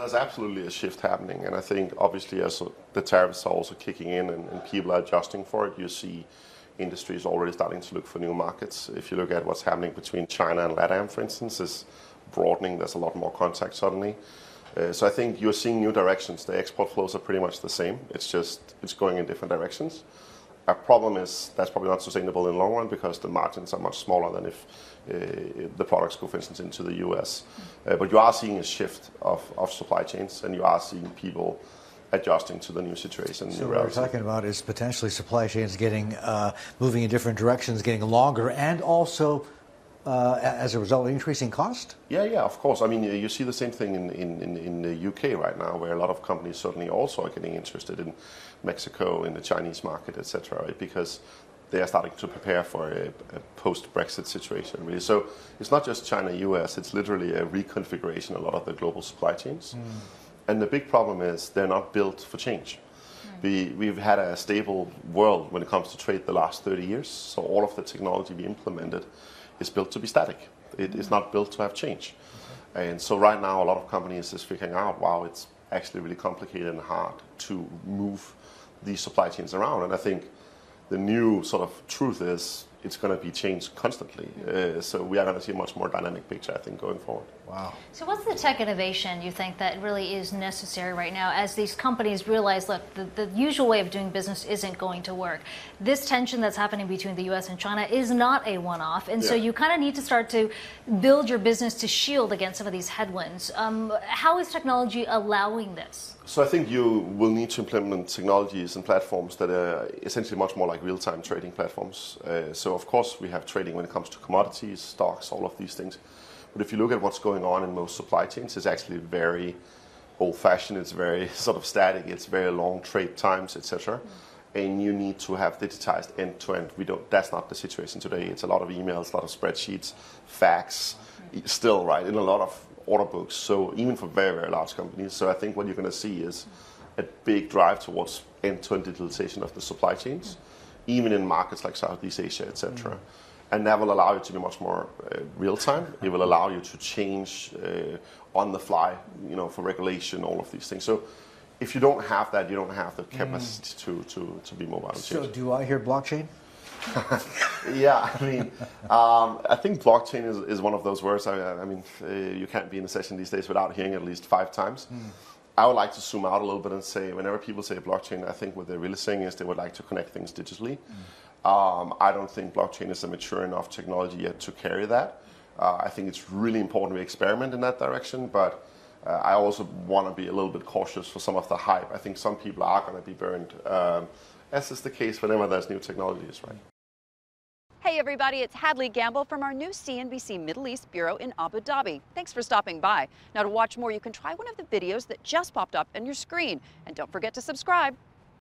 there's absolutely a shift happening, and I think obviously as the tariffs are also kicking in and people are adjusting for it, you see industries already starting to look for new markets. If you look at what's happening between China and LATAM, for instance, is broadening. There's a lot more contact suddenly. So I think you're seeing new directions. The export flows are pretty much the same. It's going in different directions. Our problem is that's probably not sustainable in the long run because the margins are much smaller than if the products go, for instance, into the US. But you are seeing a shift of supply chains, and you are seeing people adjusting to the new situation. So what we're talking about is potentially supply chains getting moving in different directions, getting longer, and also as a result, increasing cost? Yeah, of course. I mean, you see the same thing in the UK right now, where a lot of companies certainly also are getting interested in Mexico, in the Chinese market, etc., right? Because they are starting to prepare for a post-Brexit situation, really. So it's not just China-US, it's literally a reconfiguration of a lot of the global supply chains. And the big problem is they're not built for change. We've had a stable world when it comes to trade the last 30 years, so all of the technology we implemented is built to be static. It is not built to have change. And so right now a lot of companies is figuring out, wow, it's actually really complicated and hard to move these supply chains around. And I think the new sort of truth is it's going to be changed constantly. So we are going to see a much more dynamic picture, I think, going forward. Wow. So what's the tech innovation you think that really is necessary right now as these companies realize, look, the usual way of doing business isn't going to work? This tension that's happening between the US and China is not a one-off. And so you kind of need to start to build your business to shield against some of these headwinds. How is technology allowing this? So I think you will need to implement technologies and platforms that are essentially much more like real-time trading platforms. So of course we have trading when it comes to commodities, stocks, all of these things. But if you look at what's going on in most supply chains, it's actually very old-fashioned, it's very sort of static, it's very long trade times, etc. And you need to have digitized end-to-end. That's not the situation today. It's a lot of emails, a lot of spreadsheets, fax, still, right, in a lot of order books, so even for very, very large companies. So I think what you're going to see is a big drive towards end-to-end digitalization of the supply chains, even in markets like Southeast Asia, etc. And that will allow you to be much more real-time. It will allow you to change on the fly, for regulation, all of these things. So if you don't have that, you don't have the capacity to be mobile and change. So do I hear blockchain? Yeah, I mean, I think blockchain is one of those words. I mean, you can't be in a session these days without hearing it at least 5 times. I would like to zoom out a little bit and say, whenever people say blockchain, I think what they're really saying is they would like to connect things digitally. I don't think blockchain is a mature enough technology yet to carry that. I think it's really important we experiment in that direction, but I also want to be a little bit cautious for some of the hype. I think some people are going to be burned, as is the case whenever there's new technologies, right? Hey everybody, it's Hadley Gamble from our new CNBC Middle East Bureau in Abu Dhabi. Thanks for stopping by. Now to watch more, you can try one of the videos that just popped up on your screen. And don't forget to subscribe.